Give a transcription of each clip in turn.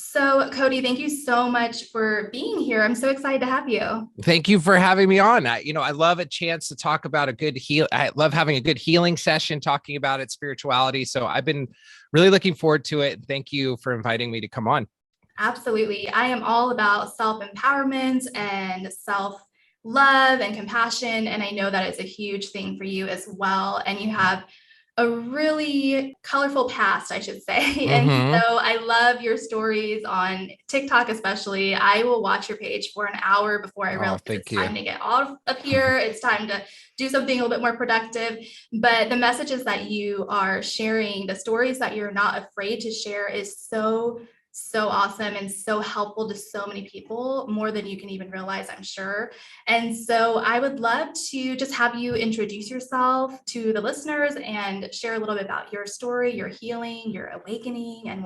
So, Cody, thank you so much for being here. I'm so excited to have you. Thank you for having me on. I love a chance to talk about a good heal. I love having a good healing session, talking about it, spirituality. So I've been really looking forward to it. Thank you for inviting me to come on. Absolutely. I am all about self empowerment and self love and compassion. And I know that it's a huge thing for you as well. And you have a really colorful past, I should say. And Hmm. so I love your stories on TikTok, especially. I will watch your page for an hour before I Oh, realize thank it's you. time to get off of here. It's time to do something a little bit more productive. But the messages that you are sharing, the stories that you're not afraid to share is so awesome and so helpful to so many people, more than you can even realize, I'm sure. And so I would love to just have you introduce yourself to the listeners and share a little bit about your story, your healing, your awakening, and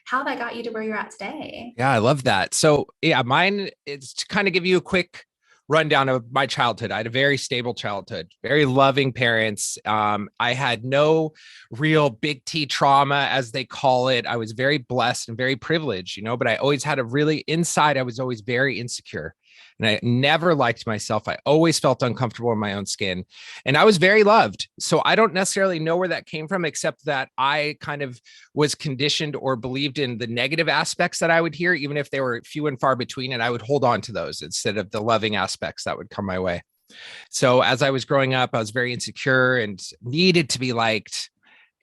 how that got you to where you're at today. Yeah, I love that. So yeah, mine is to kind of give you a quick rundown of my childhood. I had a very stable childhood, very loving parents. I had no real big T trauma, as they call it. I was very blessed and very privileged, but I always had a really inside, I was always very insecure. And I never liked myself. I always felt uncomfortable in my own skin. And I was very loved. So I don't necessarily know where that came from, except that I kind of was conditioned or believed in the negative aspects that I would hear, even if they were few and far between. And I would hold on to those instead of the loving aspects that would come my way. So as I was growing up, I was very insecure and needed to be liked.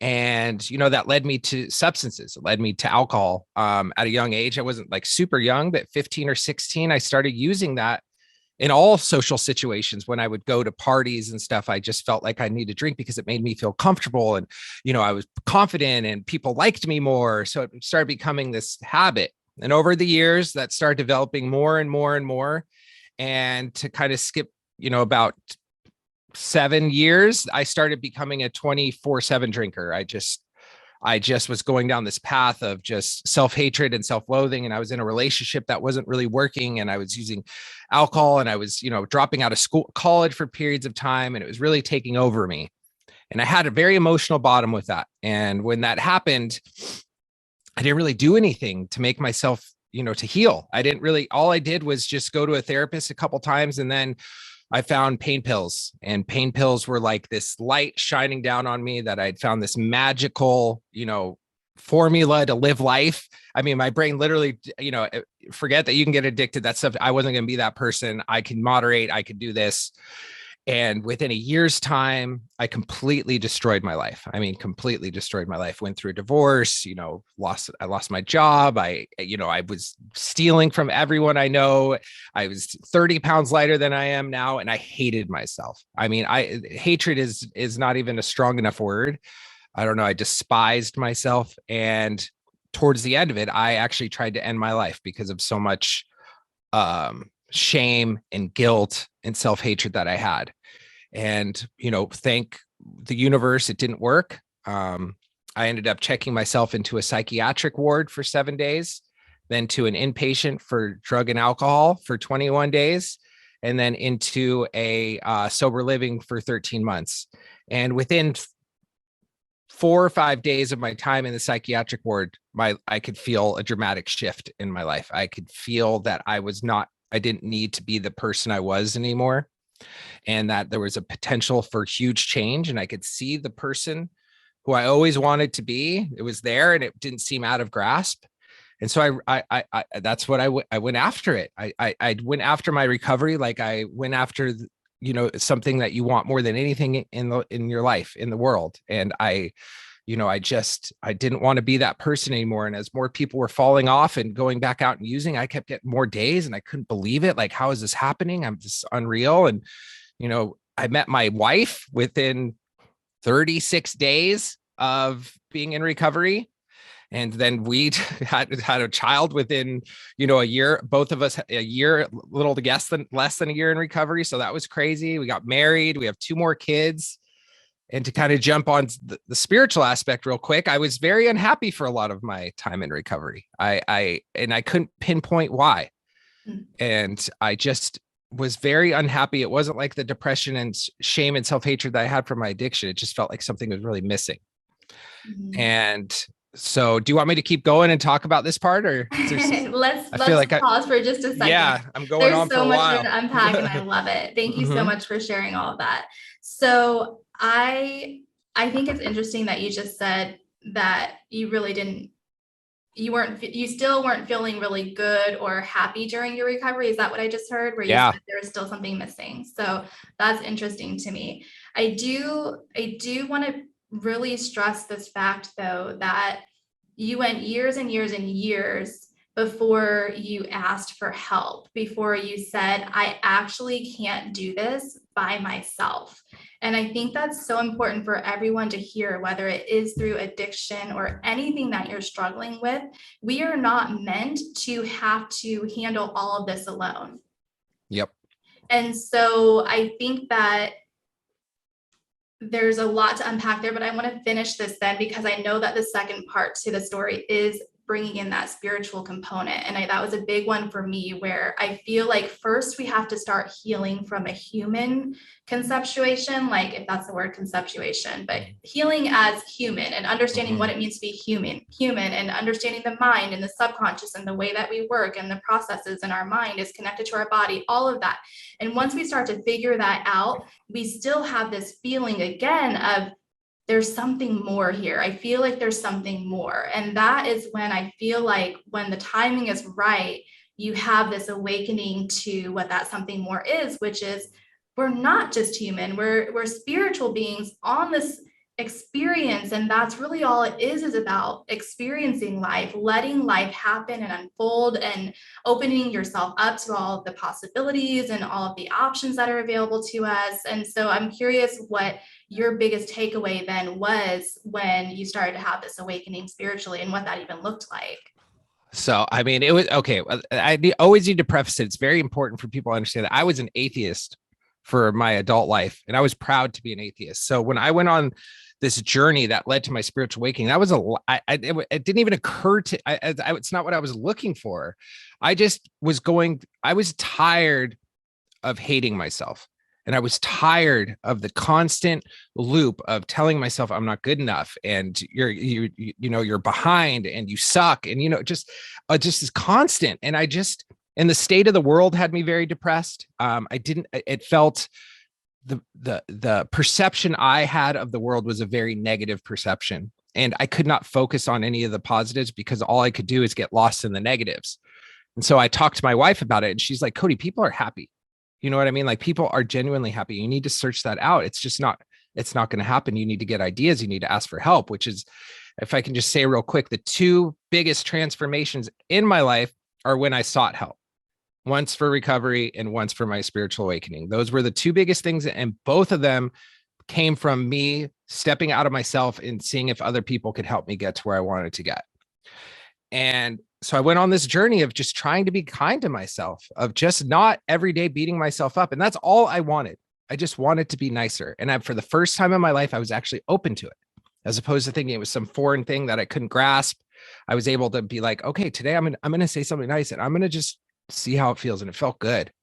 And, that led me to substances. It led me to alcohol at a young age. I wasn't like super young, but 15 or 16, I started using that in all social situations. When I would go to parties and stuff, I just felt like I needed to drink because it made me feel comfortable. And, I was confident and people liked me more. So it started becoming this habit. And over the years, that started developing more and more and more. And to kind of skip, about 7 years, I started becoming a 24/7 drinker. I just was going down this path of just self-hatred and self-loathing. And I was in a relationship that wasn't really working. And I was using alcohol, and I was, dropping out of college for periods of time. And it was really taking over me. And I had a very emotional bottom with that. And when that happened, I didn't really do anything to make myself, to heal. I didn't really, all I did was just go to a therapist a couple times. And then I found pain pills, and pain pills were like this light shining down on me, that I'd found this magical, formula to live life. I mean, my brain literally, forget that you can get addicted. That stuff. I wasn't going to be that person. I can moderate. I could do this. And within a year's time, I completely destroyed my life. I mean, completely destroyed my life. Went through a divorce, I lost my job. I was stealing from everyone I know. I was 30 pounds lighter than I am now. And I hated myself. I mean, hatred is not even a strong enough word. I don't know. I despised myself. And towards the end of it, I actually tried to end my life because of so much shame and guilt and self-hatred that I had. And, thank the universe, it didn't work. I ended up checking myself into a psychiatric ward for 7 days, then to an inpatient for drug and alcohol for 21 days, and then into a sober living for 13 months. And within 4 or 5 days of my time in the psychiatric ward, I could feel a dramatic shift in my life. I could feel that I didn't need to be the person I was anymore, and that there was a potential for huge change. And I could see the person who I always wanted to be. It was there, and it didn't seem out of grasp. And so that's what I went after it. I went after my recovery. Like I went after, something that you want more than anything in your life, in the world. And I didn't want to be that person anymore. And as more people were falling off and going back out and using, I kept getting more days, and I couldn't believe it. Like, how is this happening? I'm just unreal. And, I met my wife within 36 days of being in recovery. And then we had a child within, a year. Both of us a year, little to less than a year in recovery. So that was crazy. We got married. We have 2 more kids. And to kind of jump on the spiritual aspect real quick, I was very unhappy for a lot of my time in recovery. And I couldn't pinpoint why. And I just was very unhappy. It wasn't like the depression and shame and self-hatred that I had from my addiction. It just felt like something was really missing. Mhm. And So do you want me to keep going and talk about this part, or is there, I feel Let's like pause for just a second. I'm going There's on for so a much there while. to unpack, and I love it. Thank you so Hmm. much for sharing all of that. So I think it's interesting that you just said that you really didn't you still weren't feeling really good or happy during your recovery. Is that what I just heard? Where you Yeah. said there was still something missing. So that's interesting to me. I do want to really stress this fact though, that you went years and years and years before you asked for help, before you said, I actually can't do this by myself. And I think that's so important for everyone to hear, whether it is through addiction or anything that you're struggling with. We are not meant to have to handle all of this alone. Yep. And so I think that there's a lot to unpack there, but I want to finish this then, because I know that the second part to the story is bringing in that spiritual component. And that was a big one for me, where I feel like first we have to start healing from a human conceptuation, like if that's the word, conceptuation, but healing as human and understanding what it means to be human, and understanding the mind and the subconscious and the way that we work and the processes in our mind is connected to our body, all of that. And once we start to figure that out, we still have this feeling again of there's something more here. I feel like there's something more. And that is when I feel like when the timing is right, you have this awakening to what that something more is, which is we're not just human, we're spiritual beings on this experience. And that's really all it is about experiencing life, letting life happen and unfold, and opening yourself up to all of the possibilities and all of the options that are available to us. And so I'm curious what your biggest takeaway then was when you started to have this awakening spiritually, and what that even looked like. So, I mean, it was okay. Always need to preface it. It's very important for people to understand that I was an atheist for my adult life, and I was proud to be an atheist. So when I went on this journey that led to my spiritual awakening, that was it didn't even occur to, it's not what I was looking for. I just was going, I was tired of hating myself. And I was tired of the constant loop of telling myself I'm not good enough, and you're behind, and you suck, and just this constant. And and the state of the world had me very depressed. It felt the perception I had of the world was a very negative perception, and I could not focus on any of the positives because all I could do is get lost in the negatives. And so I talked to my wife about it, and she's like, Cody, people are happy. You know what I mean? Like, people are genuinely happy. You need to search that out. It's not going to happen. You need to get ideas. You need to ask for help, which is, if I can just say real quick, the two biggest transformations in my life are when I sought help, once for recovery and once for my spiritual awakening. Those were the two biggest things. And both of them came from me stepping out of myself and seeing if other people could help me get to where I wanted to get. And so I went on this journey of just trying to be kind to myself, of just not every day beating myself up. And that's all I wanted. I just wanted to be nicer. And for the first time in my life, I was actually open to it, as opposed to thinking it was some foreign thing that I couldn't grasp. I was able to be like, okay, today I'm going to say something nice, and I'm going to just see how it feels. And it felt good.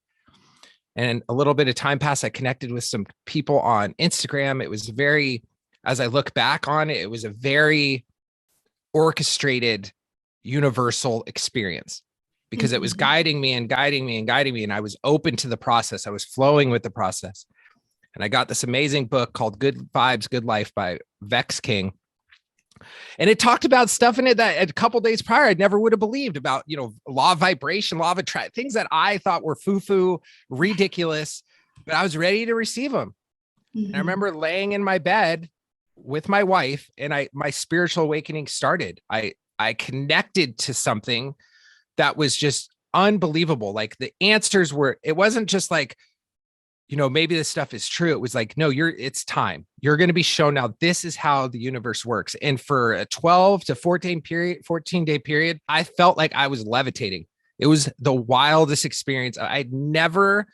And a little bit of time passed. I connected with some people on Instagram. It was as I look back on it, it was a very orchestrated, universal experience, because it was guiding me and guiding me and guiding me. And I was open to the process. I was flowing with the process. And I got this amazing book called Good Vibes, Good Life by Vex King. And it talked about stuff in it that a couple days prior, I never would have believed about, law of vibration, law of attraction, things that I thought were foo-foo, ridiculous, but I was ready to receive them. And I remember laying in my bed with my wife, and my spiritual awakening started. I connected to something that was just unbelievable. Like, the answers it wasn't just like, maybe this stuff is true. It was like, no, it's time. You're going to be shown now. This is how the universe works. And for a 12 to 14-day period, I felt like I was levitating. It was the wildest experience. I'd never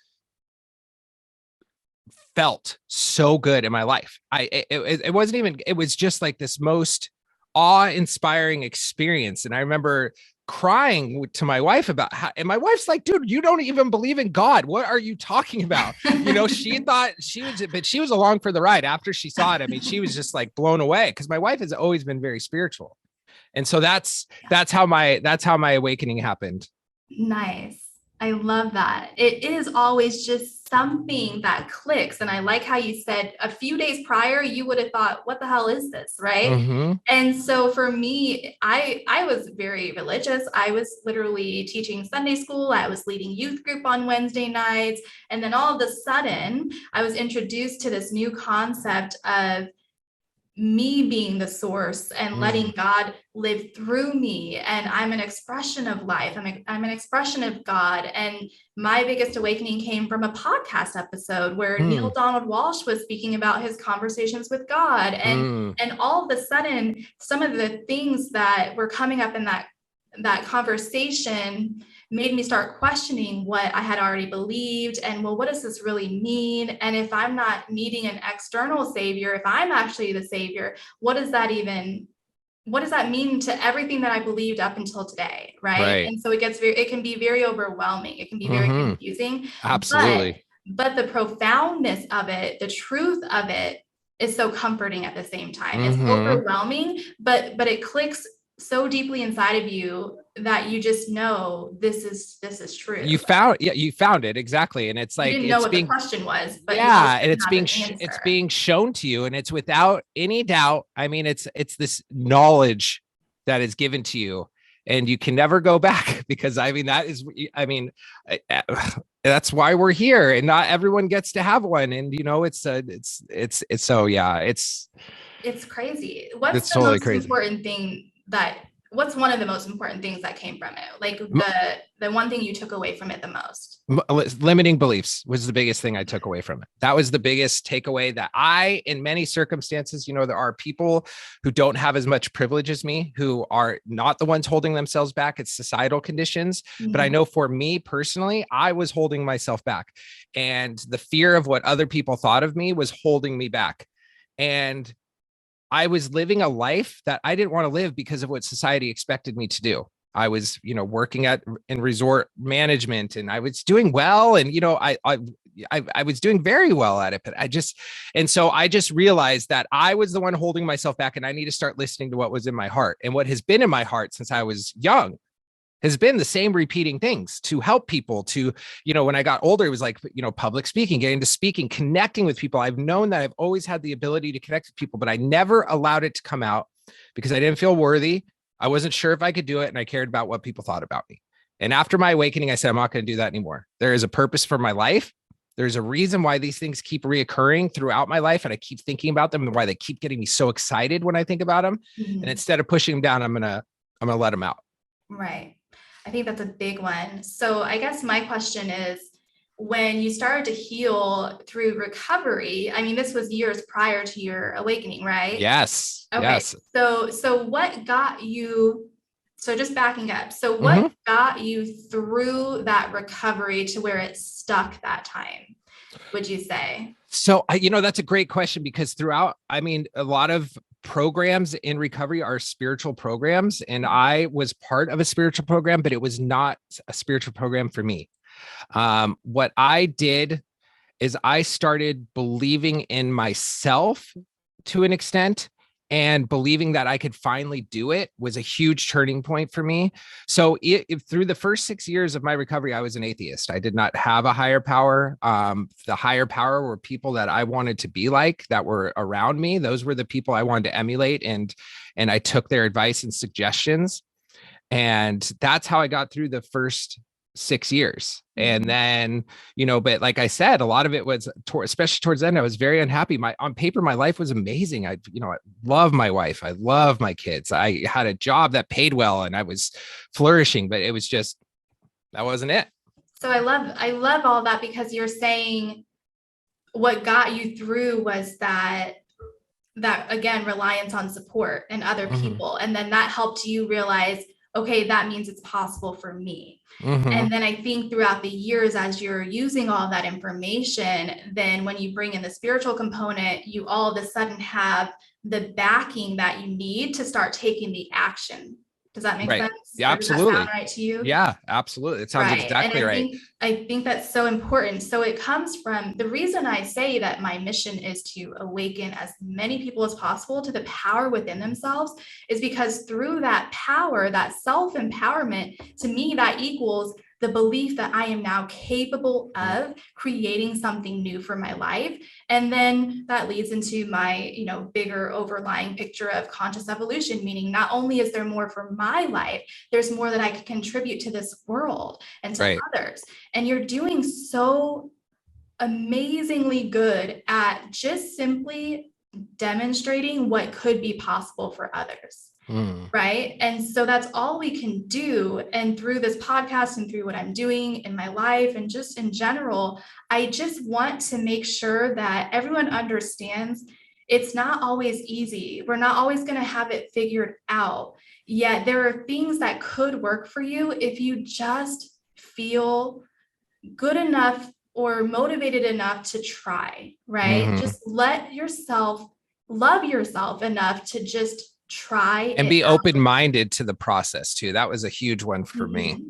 felt so good in my life. It wasn't even, it was just like this most awe-inspiring experience. And I remember crying to my wife about how, and my wife's like, dude, you don't even believe in God. What are you talking about? She thought but she was along for the ride after she saw it. I mean, she was just like blown away, because my wife has always been very spiritual. And so that's how my awakening happened. Nice. I love that. It is always just something that clicks. And I like how you said a few days prior, you would have thought, what the hell is this? Right. Mm-hmm. And so for me, I was very religious. I was literally teaching Sunday school. I was leading youth group on Wednesday nights. And then all of a sudden, I was introduced to this new concept of me being the source and letting God live through me. And I'm an expression of life. I'm an expression of God. And my biggest awakening came from a podcast episode where Neil Donald Walsh was speaking about his conversations with God. And all of a sudden, some of the things that were coming up in that conversation made me start questioning what I had already believed. And well, what does this really mean? And if I'm not needing an external savior, if I'm actually the savior, what does that mean to everything that I believed up until today? Right. And so it can be very overwhelming. It can be very confusing. Absolutely. But the profoundness of it, the truth of it is so comforting at the same time. It's overwhelming, but it clicks so deeply inside of you that you just know this is true. You found it exactly. And it's like, you didn't know what the question was, but and it's being shown to you, and it's without any doubt. I mean, it's this knowledge that is given to you, and you can never go back, because I mean, that's why we're here, and not everyone gets to have one. And it's crazy. What's one of the most important things that came from it? Like the one thing you took away from it the most? Limiting beliefs was the biggest thing I took away from it. That was the biggest takeaway, that in many circumstances, there are people who don't have as much privilege as me, who are not the ones holding themselves back. It's societal conditions. But I know for me personally, I was holding myself back, and the fear of what other people thought of me was holding me back. And I was living a life that I didn't want to live because of what society expected me to do. I was, working in resort management, and I was doing well. And, I was doing very well at it, but so I just realized that I was the one holding myself back, and I need to start listening to what was in my heart. And what has been in my heart since I was young has been the same repeating things, to help people, to, when I got older, it was like, public speaking, getting to speaking, connecting with people. I've known that I've always had the ability to connect with people, but I never allowed it to come out because I didn't feel worthy. I wasn't sure if I could do it, and I cared about what people thought about me. And after my awakening, I said, I'm not going to do that anymore. There is a purpose for my life. There's a reason why these things keep reoccurring throughout my life, and I keep thinking about them, and why they keep getting me so excited when I think about them. And instead of pushing them down, I'm gonna let them out. Right. I think that's a big one. So I guess my question is, when you started to heal through recovery, I mean, this was years prior to your awakening, right? Yes. Okay. Yes. So what got you, so just backing up. So what got you through that recovery to where it stuck that time, would you say? So, that's a great question, because throughout, a lot of programs in recovery are spiritual programs, and I was part of a spiritual program, but it was not a spiritual program for me. What I did is I started believing in myself to an extent, and believing that I could finally do it was a huge turning point for me. So through the first 6 years of my recovery, I was an atheist. I did not have a higher power. The higher power were people that I wanted to be like, that were around me. Those were the people I wanted to emulate. And I took their advice and suggestions. And that's how I got through the first 6 years. And then, but like I said, a lot of it was, especially towards the end, I was very unhappy. On paper, my life was amazing. I love my wife. I love my kids. I had a job that paid well, and I was flourishing, but it was just, that wasn't it. So I love all that, because you're saying what got you through was that again, reliance on support and other people. And then that helped you realize, okay, that means it's possible for me. And then I think throughout the years, as you're using all that information, then when you bring in the spiritual component, you all of a sudden have the backing that you need to start taking the action. Does that make sense? Yeah, Or does that sound absolutely. right to you? Yeah, absolutely. It sounds Right. And exactly right. I think that's so important. So it comes from the reason I say that my mission is to awaken as many people as possible to the power within themselves is because through that power, that self-empowerment, to me, that equals the belief that I am now capable of creating something new for my life. And then that leads into my, bigger overlying picture of conscious evolution, meaning not only is there more for my life, there's more that I can contribute to this world and to Right. others. And you're doing so amazingly good at just simply demonstrating what could be possible for others. Right. And so that's all we can do. And through this podcast and through what I'm doing in my life and just in general, I just want to make sure that everyone understands it's not always easy. We're not always going to have it figured out. Yet there are things that could work for you if you just feel good enough or motivated enough to try, right? Just let yourself love yourself enough to just try And it be out. open-minded to the process too. That was a huge one for me.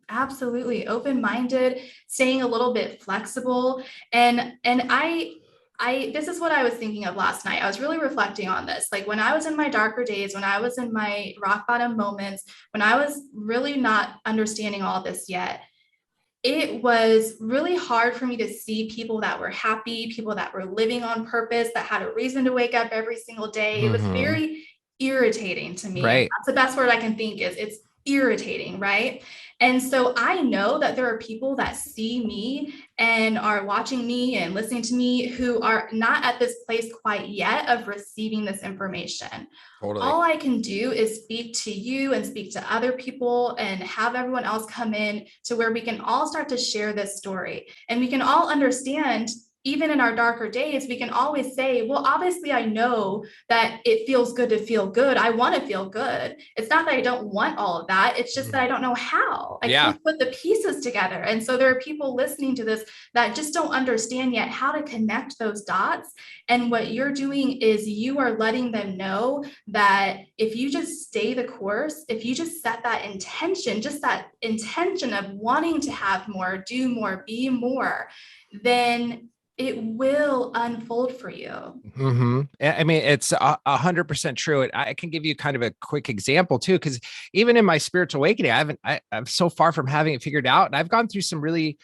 Absolutely. Open-minded, staying a little bit flexible. And I this is what I was thinking of last night. I was really reflecting on this. Like when I was in my darker days, when I was in my rock bottom moments, when I was really not understanding all this yet, it was really hard for me to see people that were happy, people that were living on purpose, that had a reason to wake up every single day. It was very irritating to me. And Right. that's the best word I can think is it's irritating, right? And so I know that there are people that see me and are watching me and listening to me who are not at this place quite yet of receiving this information. Totally. All I can do is speak to you and speak to other people and have everyone else come in to where we can all start to share this story and we can all understand. Even in our darker days, we can always say, well, obviously, I know that it feels good to feel good. I want to feel good. It's not that I don't want all of that. It's just that I don't know how. I can't put the pieces together. And so there are people listening to this that just don't understand yet how to connect those dots. And what you're doing is you are letting them know that if you just stay the course, if you just set that intention, just that intention of wanting to have more, do more, be more, then it will unfold for you. I mean, it's 100% true. I can give you kind of a quick example too, because even in my spiritual awakening, I'm so far from having it figured out. And I've gone through some really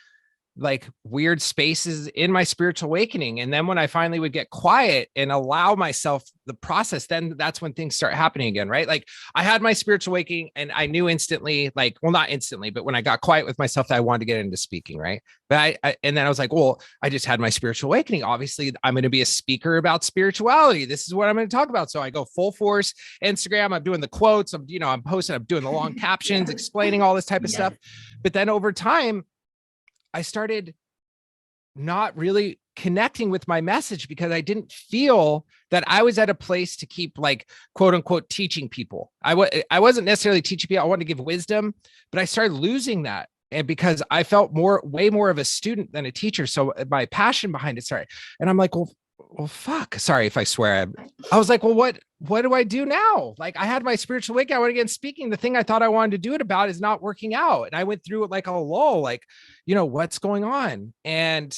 like weird spaces in my spiritual awakening. And then when I finally would get quiet and allow myself the process, then that's when things start happening again, right? Like I had my spiritual awakening and I knew instantly, like, well, not instantly, but when I got quiet with myself, that I wanted to get into speaking, right? But and then I was like, well, I just had my spiritual awakening. Obviously, I'm going to be a speaker about spirituality. This is what I'm going to talk about. So I go full force Instagram. I'm doing the quotes. I'm posting, I'm doing the long captions, explaining all this type of stuff. But then over time, I started not really connecting with my message because I didn't feel that I was at a place to keep like quote unquote teaching people. I wasn't necessarily teaching people. I wanted to give wisdom, but I started losing that. And because I felt way more of a student than a teacher. So my passion behind it started. And I'm like, well, fuck. Sorry if I swear. I was like, well, what do I do now? Like I had my spiritual awakening. I want to get speaking. The thing I thought I wanted to do it about is not working out. And I went through it like a lull, like, what's going on? And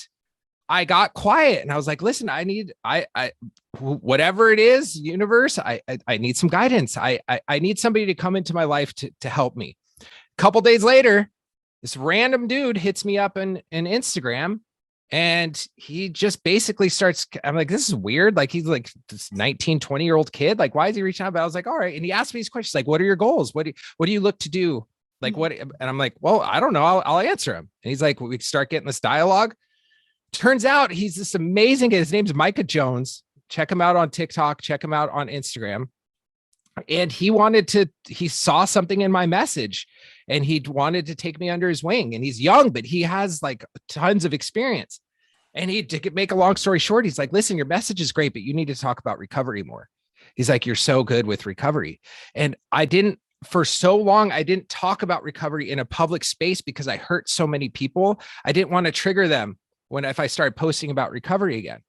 I got quiet and I was like, listen, I whatever it is, universe, I need some guidance. I need somebody to come into my life to help me. A couple days later, this random dude hits me up in Instagram. And he just basically starts, I'm like, this is weird. Like, he's like this 19, 20-year-old kid. Like, why is he reaching out? But I was like, all right. And he asked me these questions, like, what are your goals? What do you look to do? Like, what? And I'm like, well, I don't know. I'll answer him. And he's like, we start getting this dialogue. Turns out he's this amazing guy. His name's Micah Jones. Check him out on TikTok. Check him out on Instagram. And he saw something in my message and he wanted to take me under his wing. And he's young, but he has like tons of experience. And to make a long story short, he's like, listen, your message is great, but you need to talk about recovery more. He's like, you're so good with recovery. And for so long, I didn't talk about recovery in a public space because I hurt so many people. I didn't want to trigger them if I started posting about recovery again.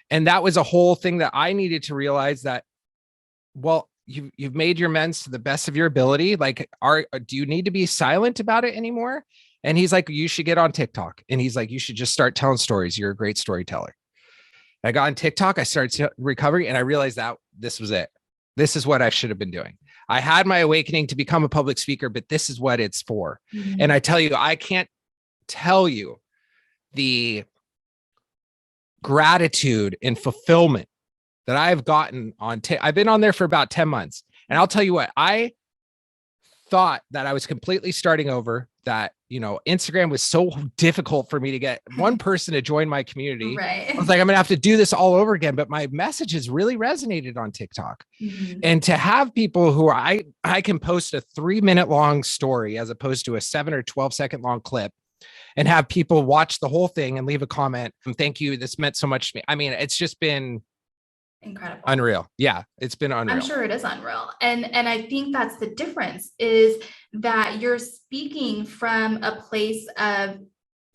And that was a whole thing that I needed to realize that, well, you've made your amends to the best of your ability. Like, do you need to be silent about it anymore? And he's like, you should get on TikTok. And he's like, you should just start telling stories. You're a great storyteller. I got on TikTok. I started recovering, and I realized that this was it. This is what I should have been doing. I had my awakening to become a public speaker, but this is what it's for. Mm-hmm. And I tell you, I can't tell you the gratitude and fulfillment that I've gotten on. I've been on there for about 10 months. And I'll tell you what, I thought that I was completely starting over, that, Instagram was so difficult for me to get one person to join my community. Right. I was like, I'm going to have to do this all over again. But my message has really resonated on TikTok. Mm-hmm. And to have people who I can post a 3-minute long story as opposed to a 7 or 12-second long clip, and have people watch the whole thing and leave a comment. Thank you. This meant so much to me. I mean, it's just been incredible. Unreal. Yeah, it's been unreal. I'm sure it is unreal. And I think that's the difference, is that you're speaking from a place of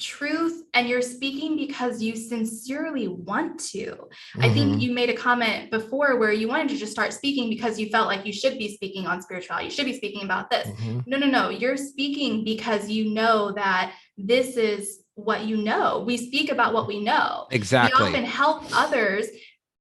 truth, and you're speaking because you sincerely want to. Mm-hmm. I think you made a comment before where you wanted to just start speaking because you felt like you should be speaking on spirituality. You should be speaking about this. Mm-hmm. No. You're speaking because you know that this is what you know. We speak about what we know. Exactly. We often help others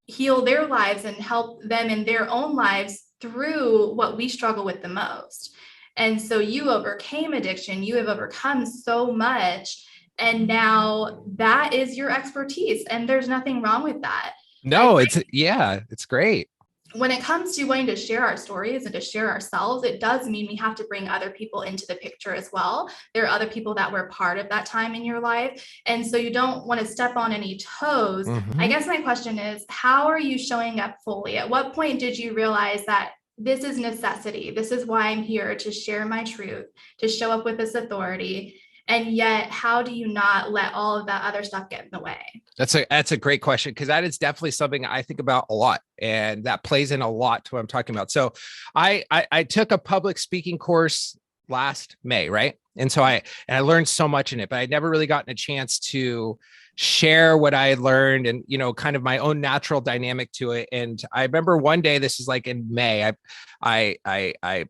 heal their lives and help them in their own lives through what we struggle with the most. And so you overcame addiction. You have overcome so much. And now that is your expertise. And there's nothing wrong with that. No, it's great. When it comes to wanting to share our stories and to share ourselves, it does mean we have to bring other people into the picture as well. There are other people that were part of that time in your life. And so you don't want to step on any toes. Mm-hmm. I guess my question is, how are you showing up fully? At what point did you realize that this is necessity? This is why I'm here, to share my truth, to show up with this authority. And yet, how do you not let all of that other stuff get in the way? That's a great question, because that is definitely something I think about a lot, and that plays in a lot to what I'm talking about. So I took a public speaking course last May, right? And so I learned so much in it, but I'd never really gotten a chance to share what I had learned and, kind of my own natural dynamic to it. And I remember one day, this is like in May, I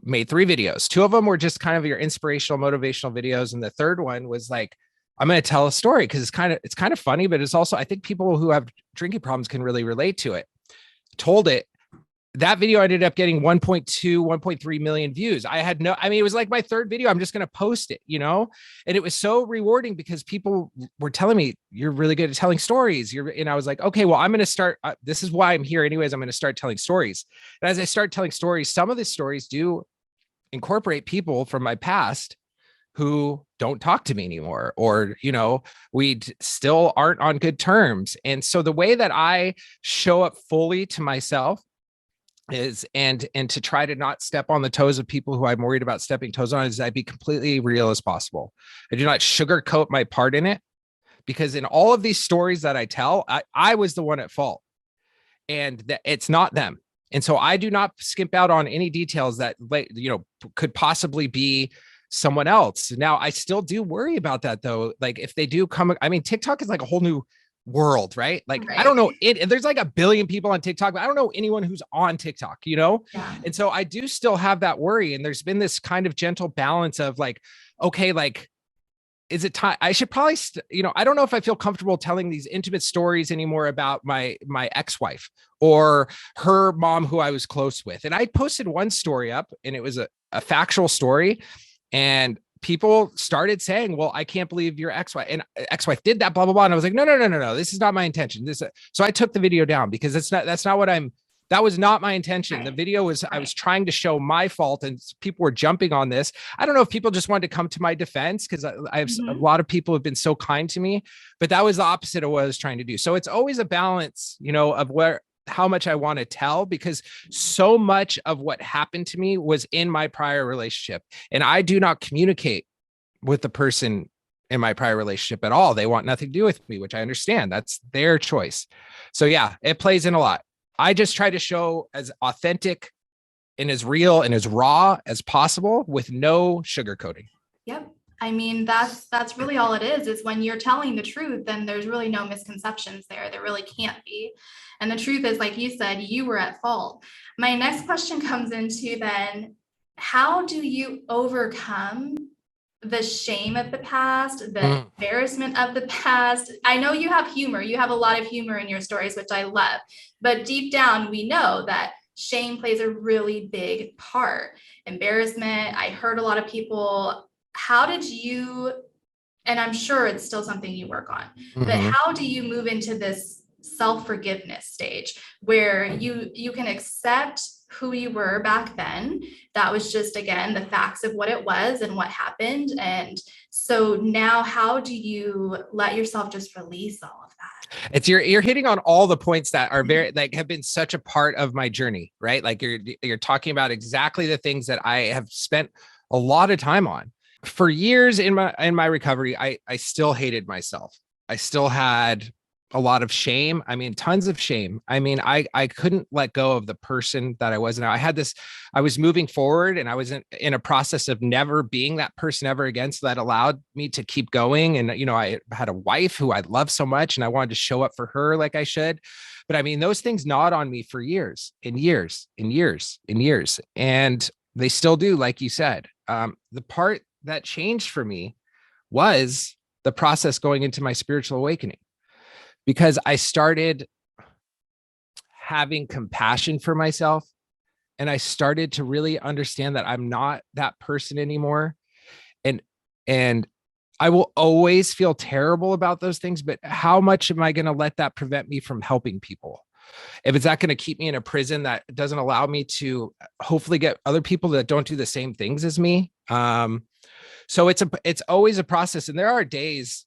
made 3 videos. 2 of them were just kind of your inspirational, motivational videos. And the third one was like, I'm going to tell a story, because it's kind of funny, but it's also, I think people who have drinking problems can really relate to it. Told it. That video ended up getting 1.2, 1.3 million views. It was like my 3rd video. I'm just going to post it, and it was so rewarding because people were telling me, you're really good at telling stories. And I was like, okay, well, I'm going to start. This is why I'm here anyways. I'm going to start telling stories. And as I start telling stories, some of the stories do incorporate people from my past who don't talk to me anymore, or, we still aren't on good terms. And so the way that I show up fully to myself is, and to try to not step on the toes of people who I'm worried about stepping toes on, is I be completely real as possible. I do not sugarcoat my part in it, because in all of these stories that I tell, I was the one at fault, and it's not them. And so I do not skimp out on any details that, could possibly be someone else. Now, I still do worry about that, though. Like, if they do come, TikTok is like a whole new world, right? Like, right. I don't know there's like 1 billion people on TikTok, but I don't know anyone who's on TikTok, Yeah. And so I do still have that worry. And there's been this kind of gentle balance of like, okay, like, is it time? I should probably, I don't know if I feel comfortable telling these intimate stories anymore about my ex-wife or her mom, who I was close with. And I posted one story up, and it was a factual story, and people started saying, well, I can't believe your ex-wife did that, blah, blah, blah. And I was like, no. This is not my intention. So I took the video down, because that was not my intention. Right. The video was, I was trying to show my fault, and people were jumping on this. I don't know if people just wanted to come to my defense, because I have a lot of people have been so kind to me, but that was the opposite of what I was trying to do. So it's always a balance, of how much I want to tell, because so much of what happened to me was in my prior relationship, and I do not communicate with the person in my prior relationship at all. They want nothing to do with me, which I understand. That's their choice. So yeah, it plays in a lot. I just try to show as authentic and as real and as raw as possible, with no sugarcoating. Yep. I mean, that's really all it is when you're telling the truth, then there's really no misconceptions there. There really can't be. And the truth is, like you said, you were at fault. My next question comes into then, how do you overcome the shame of the past, the embarrassment of the past? I know you have humor. You have a lot of humor in your stories, which I love. But deep down, we know that shame plays a really big part. Embarrassment. I heard a lot of people. How did you, and I'm sure it's still something you work on, but how do you move into this self-forgiveness stage where you can accept who you were back then? That was just, again, the facts of what it was and what happened. And so now how do you let yourself just release all of that? It's you're hitting on all the points that are very, like, have been such a part of my journey, right? Like you're talking about exactly the things that I have spent a lot of time on. For years in my recovery, I still hated myself. I still had a lot of shame. I mean, tons of shame. I mean, I couldn't let go of the person that I was. Now I was moving forward, and I was in a process of never being that person ever again. So that allowed me to keep going. And, you know, I had a wife who I loved so much, and I wanted to show up for her like I should. But I mean, those things gnawed on me for years and years and years and years. And they still do, like you said. The part that changed for me was the process going into my spiritual awakening, because I started having compassion for myself, and I started to really understand that I'm not that person anymore. And I will always feel terrible about those things, but how much am I going to let that prevent me from helping people? If it's not going to keep me in a prison that doesn't allow me to hopefully get other people that don't do the same things as me. So it's always a process. And there are days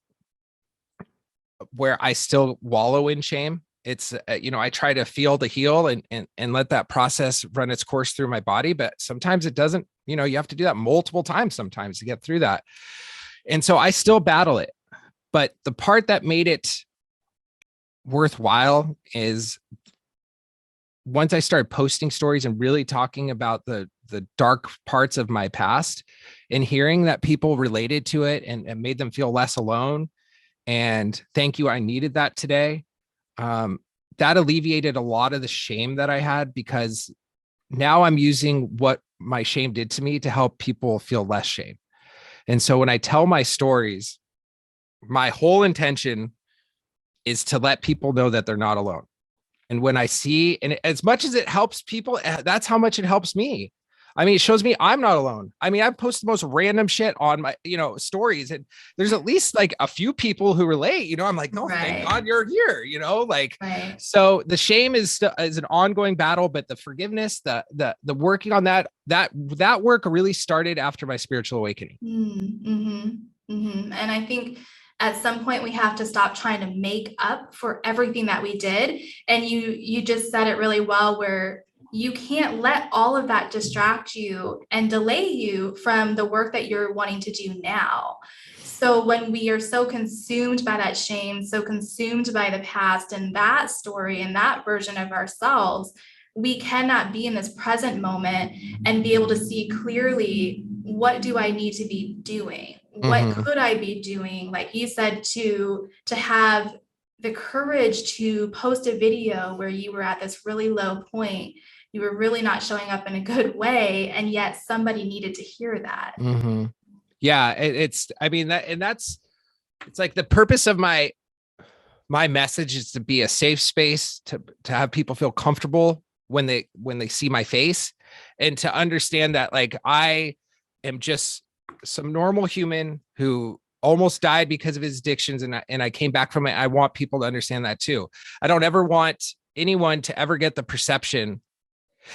where I still wallow in shame. It's, you know, I try to feel the heal and let that process run its course through my body, but sometimes it doesn't. You know, you have to do that multiple times sometimes to get through that. And so I still battle it. But the part that made it worthwhile is once I started posting stories and really talking about the dark parts of my past, and hearing that people related to it and made them feel less alone. And thank you, I needed that today. That alleviated a lot of the shame that I had, because now I'm using what my shame did to me to help people feel less shame. And so when I tell my stories, my whole intention is to let people know that they're not alone. And when I see, and as much as it helps people, that's how much it helps me. I mean, it shows me I'm not alone. I mean, I've posted the most random shit on my, you know, stories, and there's at least like a few people who relate, you know. I'm like, no, thank God you're here, you know, like, so the shame is an ongoing battle, but the forgiveness, the working on that work really started after my spiritual awakening. And I think at some point we have to stop trying to make up for everything that we did. And you just said it really well, where you can't let all of that distract you and delay you from the work that you're wanting to do now. So when we are so consumed by that shame, so consumed by the past and that story and that version of ourselves, we cannot be in this present moment and be able to see clearly, what do I need to be doing? What could I be doing? Like you said, to have the courage to post a video where you were at this really low point, you were really not showing up in a good way, and yet somebody needed to hear that. Yeah, it's, I mean, it's like the purpose of my message is to be a safe space, to have people feel comfortable when they see my face, and to understand that, like, I am just some normal human who almost died because of his addictions, and I came back from it. I want people to understand that too. I don't ever want anyone to ever get the perception.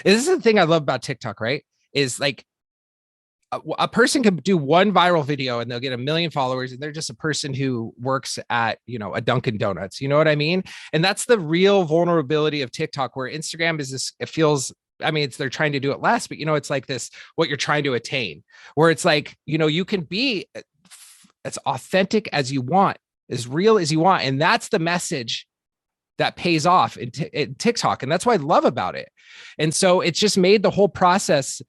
This is the thing I love about TikTok, right? Is like a person can do one viral video and they'll get 1 million followers, and they're just a person who works at, you know, a Dunkin' Donuts. You know what I mean? And that's the real vulnerability of TikTok, where Instagram is this, it feels, I mean, they're trying to do it less, but, you know, it's like this, what you're trying to attain, where it's like, you know, you can be as authentic as you want, as real as you want. And that's the message that pays off in TikTok. And that's what I love about it. And so it's just made the whole process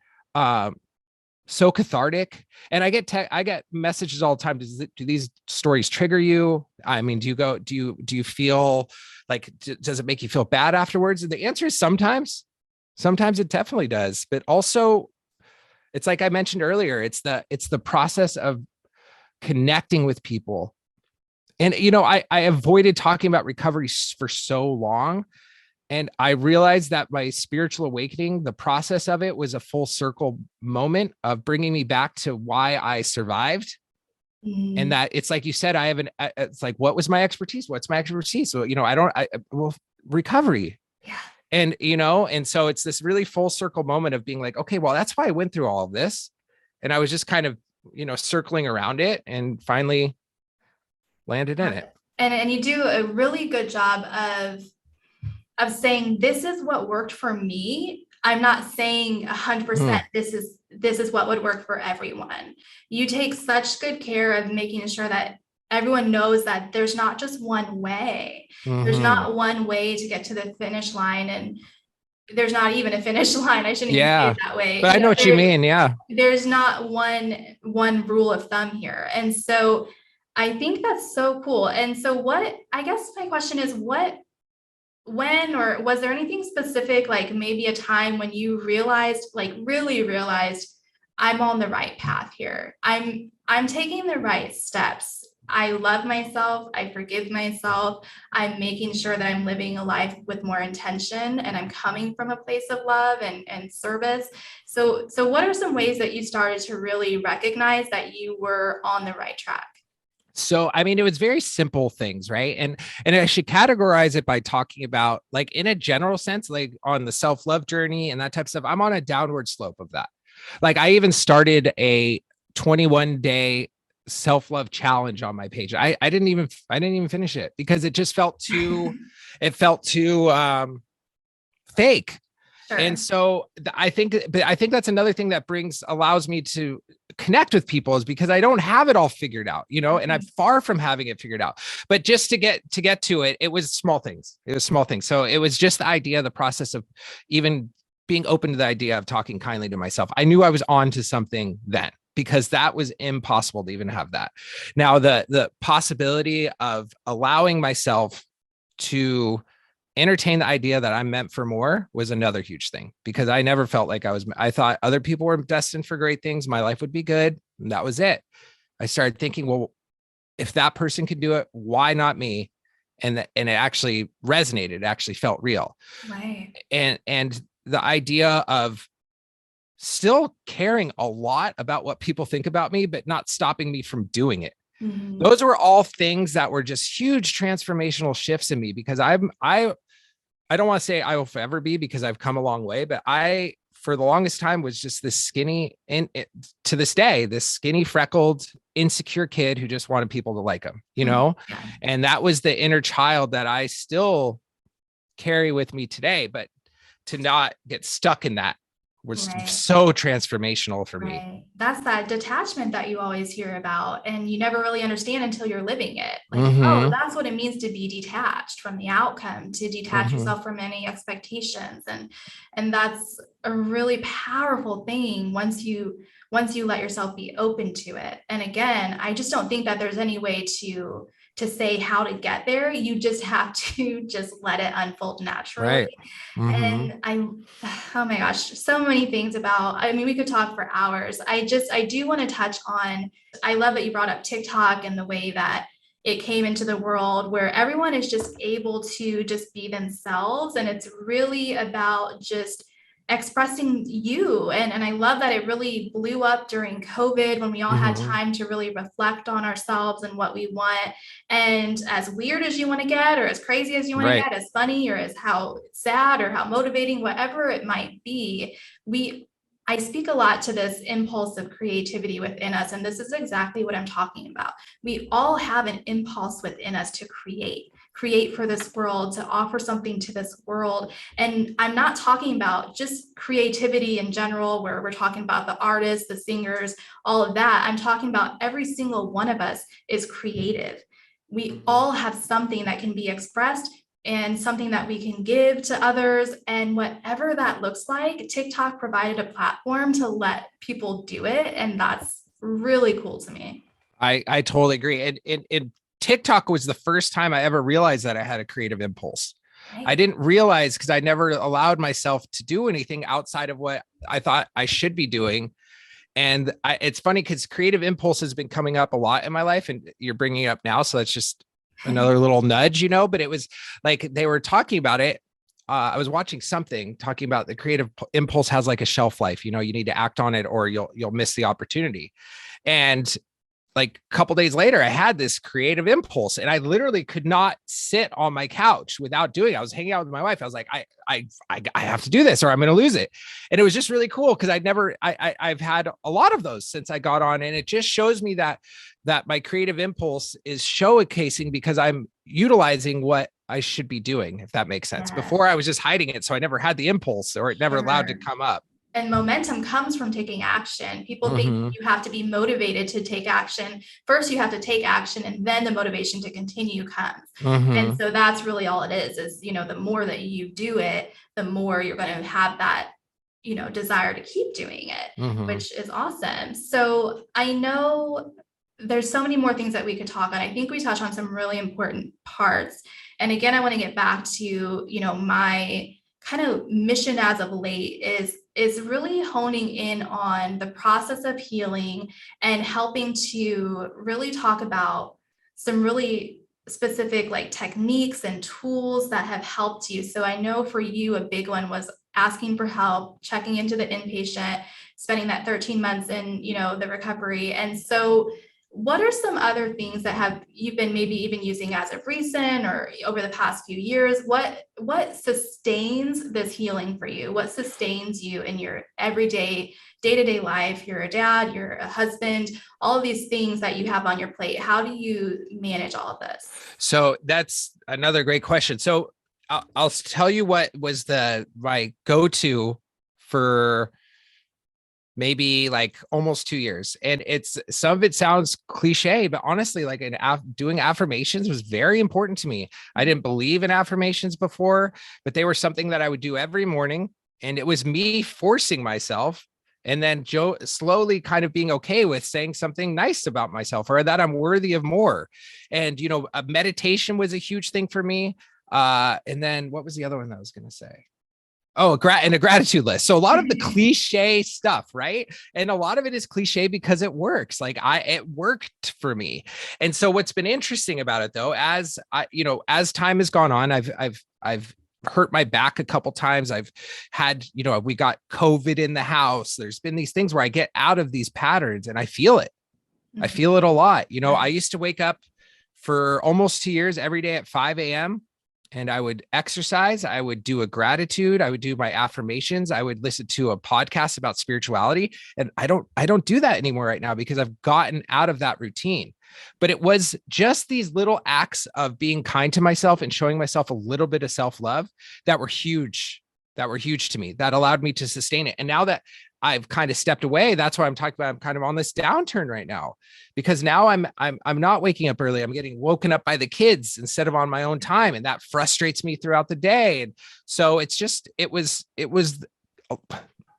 so cathartic. And I get messages all the time. Do these stories trigger you? I mean, do you feel like, does it make you feel bad afterwards? And the answer is sometimes it definitely does. But also, it's like I mentioned earlier, it's the process of connecting with people. And, I avoided talking about recovery for so long. And I realized that my spiritual awakening, the process of it was a full circle moment of bringing me back to why I survived. And that it's like you said, it's like, what was my expertise? What's my expertise? So, well, recovery. Yeah. And, and so it's this really full circle moment of being like, okay, well, that's why I went through all of this. And I was just kind of, circling around it and finally landed in it. And you do a really good job of saying, this is what worked for me. I'm not saying 100% this is what would work for everyone. You take such good care of making sure that everyone knows that there's not just one way. There's not one way to get to the finish line, and there's not even a finish line. I shouldn't even say it that way. But I know what you mean. Yeah. There's not one rule of thumb here. And so I think that's so cool. And so I guess my question is, when, or was there anything specific, like maybe a time when you really realized, I'm on the right path here. I'm taking the right steps. I love myself. I forgive myself. I'm making sure that I'm living a life with more intention, and I'm coming from a place of love and service. So what are some ways that you started to really recognize that you were on the right track? So, I mean, it was very simple things, right? And I should categorize it by talking about, like, in a general sense, like on the self-love journey and that type of stuff, I'm on a downward slope of that. Like, I even started a 21-day self-love challenge on my page. I didn't even finish it because it just felt too fake. Sure. And so I think that's another thing that allows me to connect with people, is because I don't have it all figured out, and I'm far from having it figured out. But just to get to it, it was small things. So it was just the idea, the process of even being open to the idea of talking kindly to myself. I knew I was on to something then, because that was impossible to even have that. Now, the possibility of allowing myself to entertain the idea that I'm meant for more was another huge thing, because I never felt like I thought other people were destined for great things. My life would be good. And that was it. I started thinking, well, if that person could do it, why not me? And it actually resonated. It actually felt real. Right. And the idea of still caring a lot about what people think about me, but not stopping me from doing it. Mm-hmm. Those were all things that were just huge transformational shifts in me, because I don't want to say I will forever be, because I've come a long way, but I, for the longest time, was just this skinny, and to this day, this skinny, freckled, insecure kid who just wanted people to like him, Yeah. And that was the inner child that I still carry with me today, but to not get stuck in that was so transformational for me. That's that detachment that you always hear about, and you never really understand until you're living it. Like, oh, that's what it means to be detached from the outcome, to detach yourself from any expectations. And that's a really powerful thing once you let yourself be open to it. And again, I just don't think that there's any way to say how to get there. You just have to just let it unfold naturally. Right. And oh my gosh, so many things we could talk for hours. I do want to touch on, I love that you brought up TikTok and the way that it came into the world, where everyone is just able to just be themselves. And it's really about just expressing you. And I love that it really blew up during COVID, when we all had time to really reflect on ourselves and what we want. And as weird as you want to get, or as crazy as you want to get, as funny, or as how sad or how motivating, whatever it might be, I speak a lot to this impulse of creativity within us. And this is exactly what I'm talking about. We all have an impulse within us to create for this world, to offer something to this world. And I'm not talking about just creativity in general, where we're talking about the artists, the singers, all of that. I'm talking about every single one of us is creative. We all have something that can be expressed and something that we can give to others. And whatever that looks like, TikTok provided a platform to let people do it. And that's really cool to me. I totally agree. And TikTok was the first time I ever realized that I had a creative impulse. Right. I didn't realize because I never allowed myself to do anything outside of what I thought I should be doing. And it's funny because creative impulse has been coming up a lot in my life, and you're bringing it up now. So that's just another little nudge, but it was like they were talking about it. I was watching something talking about the creative impulse has like a shelf life. You need to act on it or you'll miss the opportunity. And like a couple days later, I had this creative impulse and I literally could not sit on my couch without doing it. I was hanging out with my wife. I was like, I have to do this or I'm going to lose it. And it was just really cool because I've had a lot of those since I got on. And it just shows me that my creative impulse is showcasing because I'm utilizing what I should be doing, if that makes sense. Yeah. Before I was just hiding it. So I never had the impulse or it never allowed to come up. And momentum comes from taking action. People think you have to be motivated to take action. First, you have to take action and then the motivation to continue comes. And so that's really all it is, the more that you do it, the more you're going to have that, desire to keep doing it, which is awesome. So I know there's so many more things that we could talk on. I think we touched on some really important parts. And again, I want to get back to, my kind of mission as of late is really honing in on the process of healing and helping to really talk about some really specific like techniques and tools that have helped you. So I know for you, a big one was asking for help, checking into the inpatient, spending that 13 months in, the recovery. And so what are some other things that you've been maybe even using as of recent or over the past few years? What sustains this healing for you? What sustains you in your everyday, day-to-day life? You're a dad, you're a husband, all of these things that you have on your plate. How do you manage all of this? So that's another great question. So I'll tell you what was my go-to for maybe like almost 2 years. And some of it sounds cliche, but honestly, like doing affirmations was very important to me. I didn't believe in affirmations before, but they were something that I would do every morning. And it was me forcing myself and then slowly kind of being okay with saying something nice about myself or that I'm worthy of more. And, a meditation was a huge thing for me. And then what was the other one that I was going to say? Oh, and a gratitude list. So a lot of the cliche stuff, right? And a lot of it is cliche because it works. Like it worked for me. And so what's been interesting about it though, as time has gone on, I've hurt my back a couple times. I've had, we got COVID in the house. There's been these things where I get out of these patterns and I feel it. I feel it a lot. I used to wake up for almost 2 years every day at 5 a.m. and I would exercise. I would do a gratitude. I would do my affirmations. I would listen to a podcast about spirituality. And I don't do that anymore right now because I've gotten out of that routine. But it was just these little acts of being kind to myself and showing myself a little bit of self-love that were huge to me, that allowed me to sustain it. And now that I've kind of stepped away, that's why I'm talking about, I'm kind of on this downturn right now, because now I'm not waking up early. I'm getting woken up by the kids instead of on my own time. And that frustrates me throughout the day. And so it was,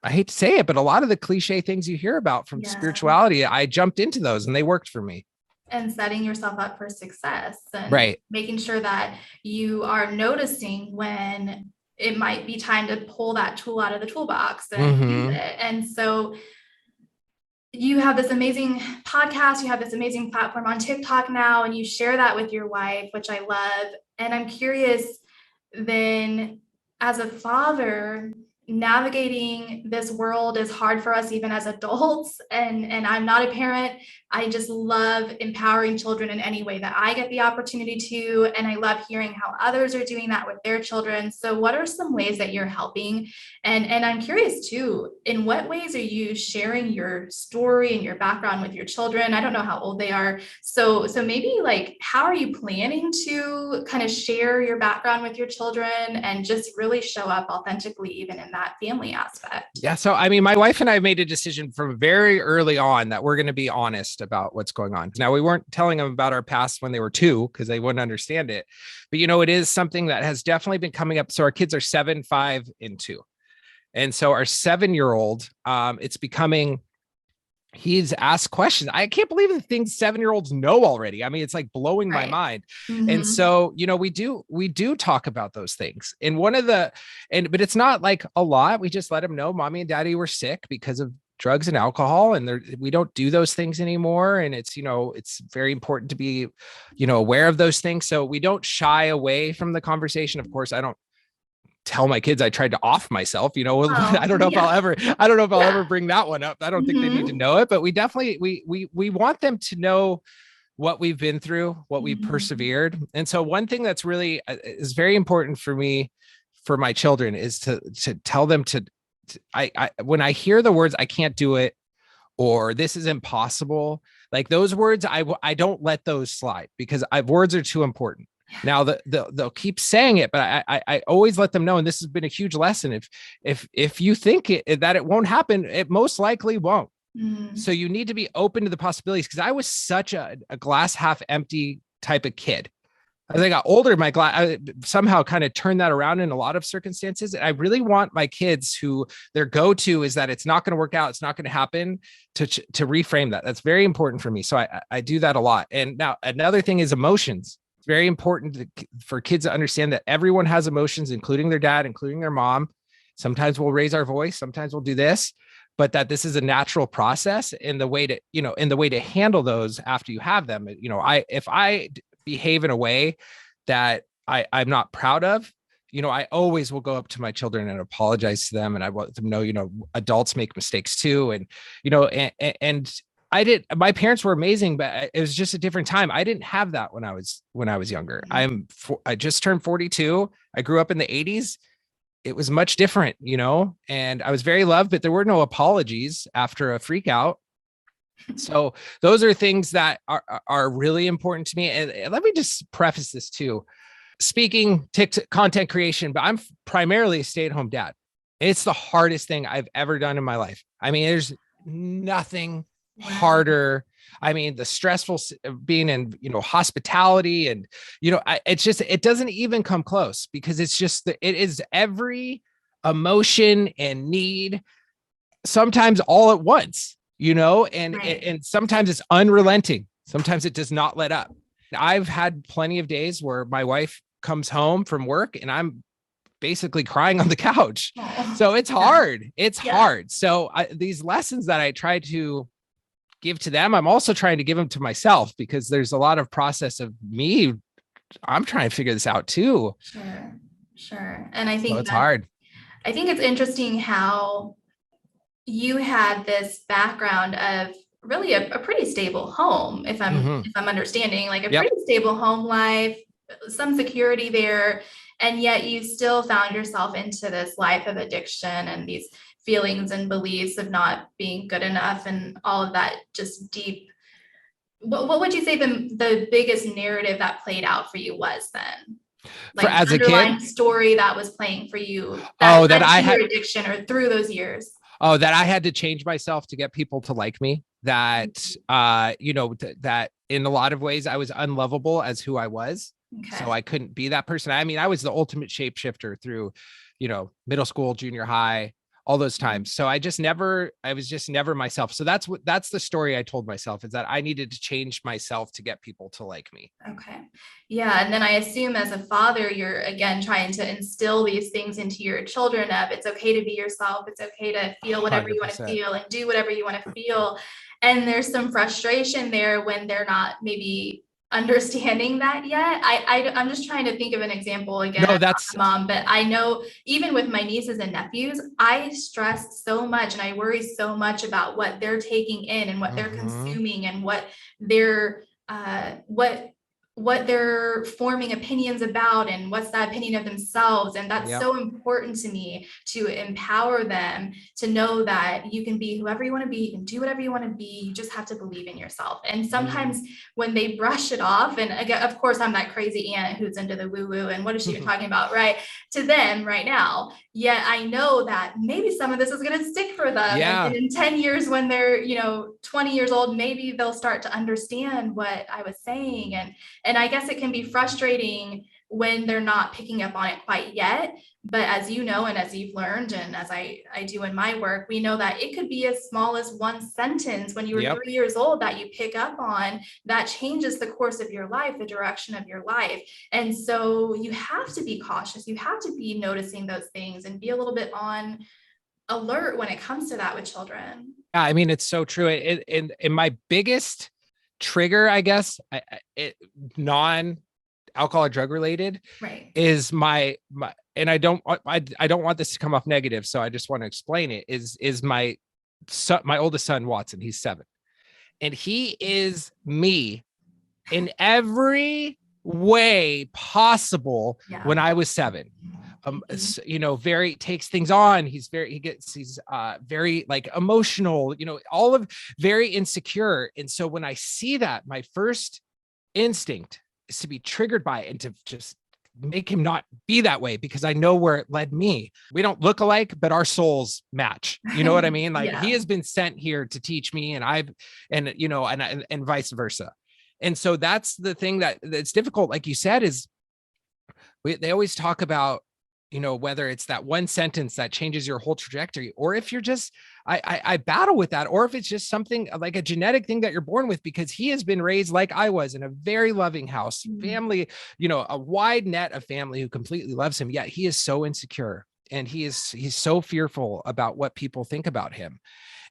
I hate to say it, but a lot of the cliche things you hear about from spirituality, I jumped into those and they worked for me. And setting yourself up for success and right. Making sure that you are noticing when it might be time to pull that tool out of the toolbox and use it. And so you have this amazing podcast, you have this amazing platform on TikTok now, and you share that with your wife, which I love. And I'm curious then, as a father, navigating this world is hard for us even as adults, and I'm not a parent. I just love empowering children in any way that I get the opportunity to, and I love hearing how others are doing that with their children. So what are some ways that you're helping? And I'm curious too, in what ways are you sharing your story and your background with your children? I don't know how old they are, so maybe like, how are you planning to kind of share your background with your children and just really show up authentically even in that that family aspect. Yeah. So, I mean, my wife and I made a decision from very early on that we're going to be honest about what's going on. Now, we weren't telling them about our past when they were 2 because they wouldn't understand it. But, it is something that has definitely been coming up. So our kids are 7, 5, and 2. And so our 7-year-old, it's becoming, he's asked questions. I can't believe the things 7-year-olds know already. I mean, it's like blowing my mind. And so, we do talk about those things. And but it's not like a lot. We just let them know mommy and daddy were sick because of drugs and alcohol, and we don't do those things anymore. And it's, it's very important to be, aware of those things. So we don't shy away from the conversation. Of course, I don't tell my kids I tried to off myself, I don't know if I'll ever bring that one up. I don't think they need to know it, but we definitely, we want them to know what we've been through, what we persevered. And so one thing that's really is very important for me, for my children, is to tell them I when I hear the words, I can't do it, or this is impossible, like those words, I don't let those slide, because words are too important. Now they'll keep saying it, but I always let them know, and this has been a huge lesson. If you think that it won't happen, it most likely won't. So you need to be open to the possibilities, because I was such a glass half empty type of kid. As I got older, I somehow kind of turned that around in a lot of circumstances. And I really want my kids, who their go-to is that it's not going to work out, it's not going to happen, to reframe that. That's very important for me. So I do that a lot. And now another thing is emotions. It's very important for kids to understand that everyone has emotions, including their dad, including their mom. Sometimes we'll raise our voice, sometimes we'll do this, but that this is a natural process. And the way to handle those after you have them, if I behave in a way that I'm not proud of, I always will go up to my children and apologize to them. And I want them to know, adults make mistakes too. And, and my parents were amazing, but it was just a different time. I didn't have that when I was younger. I just turned 42. I grew up in the 80s. It was much different, and I was very loved, but there were no apologies after a freak out. So those are things that are really important to me. And let me just preface this too. Speaking content creation, but I'm primarily a stay-at-home dad. It's the hardest thing I've ever done in my life. I mean, there's nothing harder. I mean, the stressful being in, hospitality, and, it doesn't even come close, because it's just, it is every emotion and need, sometimes all at once, and sometimes it's unrelenting. Sometimes it does not let up. I've had plenty of days where my wife comes home from work and I'm basically crying on the couch. So it's hard. It's hard. So these lessons that I try to give to them, I'm also trying to give them to myself, because there's a lot of process of me. I'm trying to figure this out too. Sure. And I think it's hard. I think it's interesting how you had this background of really a pretty stable home, if I'm understanding, like a pretty stable home life, some security there. And yet you still found yourself into this life of addiction and these feelings and beliefs of not being good enough, and all of that just deep. What would you say the biggest narrative that played out for you was then? Like as the a kid, story that was playing for you that I had addiction, or through those years. That I had to change myself to get people to like me. That that in a lot of ways I was unlovable as who I was. So I couldn't be that person. I mean, I was the ultimate shapeshifter through, middle school, junior high, all those times. So I was just never myself. So that's the story I told myself, is that I needed to change myself to get people to like me. Okay. Yeah. And then I assume as a father, you're again trying to instill these things into your children of it's okay to be yourself. It's okay to feel whatever 100%. you want to feel and do whatever you want to feel. And there's some frustration there when they're not maybe understanding that yet. I'm just trying to think of an example again. No, that's mom, but I know even with my nieces and nephews, I stress so much and I worry so much about what they're taking in and what they're consuming and what they're what what they're forming opinions about and what's that opinion of themselves. And that's Yep. so important to me, to empower them to know that you can be whoever you want to be, you can do whatever you want to be, you just have to believe in yourself. And sometimes when they brush it off, and again, of course, I'm that crazy aunt who's into the woo-woo and what is she even talking about, right? To them right now. Yet I know that maybe some of this is going to stick for them. Yeah. And in 10 years, when they're, 20 years old, maybe they'll start to understand what I was saying. And I guess it can be frustrating when they're not picking up on it quite yet. But as you know, and as you've learned, and as I do in my work, we know that it could be as small as one sentence when you were 3 years old that you pick up on that changes the course of your life, the direction of your life. And so you have to be cautious. You have to be noticing those things and be a little bit on alert when it comes to that with children. Yeah, I mean, it's so true. And my biggest trigger, I guess, non-alcohol or drug related, Right. is my and I don't want this to come off negative, so I just want to explain it. Is my son, my oldest son Watson? He's 7, and he is me in every way possible. Yeah. When I was 7, very takes things on. He's very like emotional, all of very insecure. And so when I see that, my first instinct is to be triggered by it and to just make him not be that way, because I know where it led me. We don't look alike, but our souls match. You know what I mean? Like, he has been sent here to teach me, and vice versa. And so that's the thing that's difficult. Like you said, is they always talk about, whether it's that one sentence that changes your whole trajectory, or if you're just, I battle with that, or if it's just something like a genetic thing that you're born with, because he has been raised like I was, in a very loving house, family, a wide net of family who completely loves him. Yet he is so insecure, and he's so fearful about what people think about him.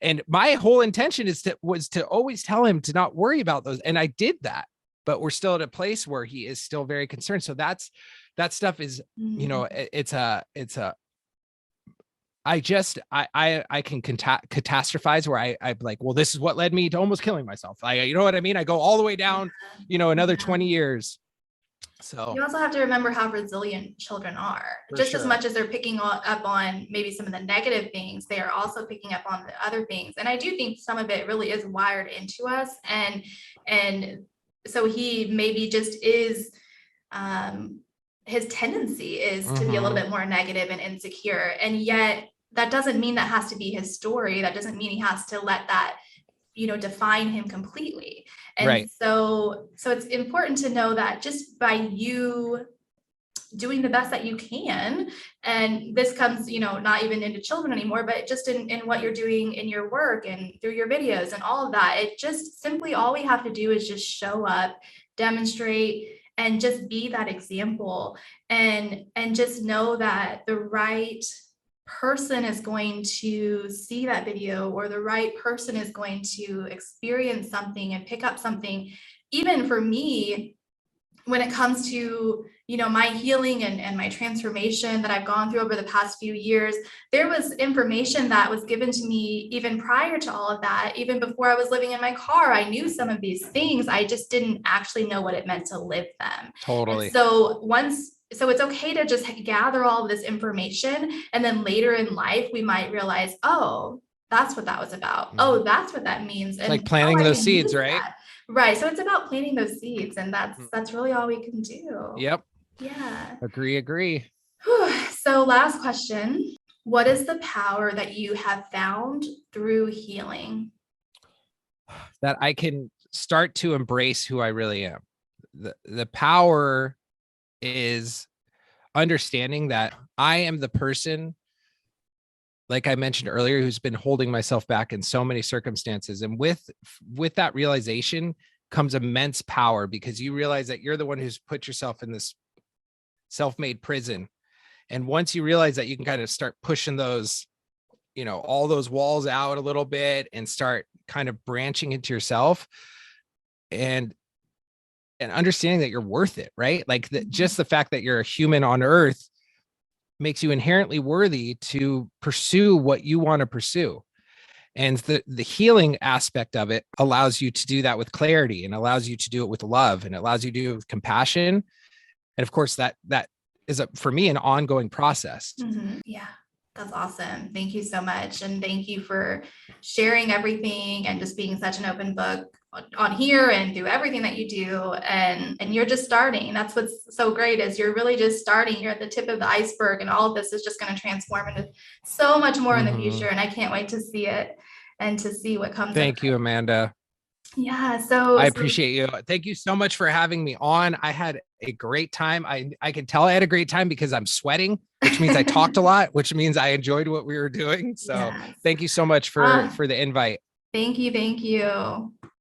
And my whole intention was to always tell him to not worry about those. And I did that, but we're still at a place where he is still very concerned. So that stuff is, I can catastrophize where I'm like, well, this is what led me to almost killing myself. You know what I mean? I go all the way down, another 20 years. So you also have to remember how resilient children are. Just as much as they're picking up on maybe some of the negative things, they are also picking up on the other things. And I do think some of it really is wired into us. And so he maybe just is, his tendency is to be a little bit more negative and insecure. And yet that doesn't mean that has to be his story. That doesn't mean he has to let that, define him completely. And so it's important to know that just by you doing the best that you can, and this comes, not even into children anymore, but just in what you're doing in your work and through your videos and all of that, it just simply, all we have to do is just show up, demonstrate, and just be that example, and just know that the right person is going to see that video, or the right person is going to experience something and pick up something. Even for me, when it comes to, my healing and my transformation that I've gone through over the past few years, there was information that was given to me even prior to all of that. Even before I was living in my car, I knew some of these things. I just didn't actually know what it meant to live them. Totally. And so it's okay to just gather all of this information, and then later in life, we might realize, oh, that's what that was about. Oh, that's what that means. It's like planting those seeds, right? That. Right. So it's about planting those seeds, and that's really all we can do. Yep. Yeah. Agree. So last question. What is the power that you have found through healing? That I can start to embrace who I really am. The power is understanding that I am the person, like I mentioned earlier, who's been holding myself back in so many circumstances. And with that realization comes immense power, because you realize that you're the one who's put yourself in this self-made prison. And once you realize that, you can kind of start pushing those, all those walls out a little bit, and start kind of branching into yourself, and understanding that you're worth it, right? Like just the fact that you're a human on earth makes you inherently worthy to pursue what you want to pursue. And the healing aspect of it allows you to do that with clarity, and allows you to do it with love, and it allows you to do it with compassion. And of course, that is for me an ongoing process. Yeah, that's awesome. Thank you so much. And thank you for sharing everything and just being such an open book on here and do everything that you do. And you're just starting. That's what's so great, is you're really just starting. You're at the tip of the iceberg, and all of this is just going to transform into so much more in the future. And I can't wait to see it and to see what comes. Thank you, Amanda. Yeah. So I appreciate you. Thank you so much for having me on. I had a great time. I can tell I had a great time because I'm sweating, which means I talked a lot, which means I enjoyed what we were doing. So thank you so much for the invite. Thank you. Thank you.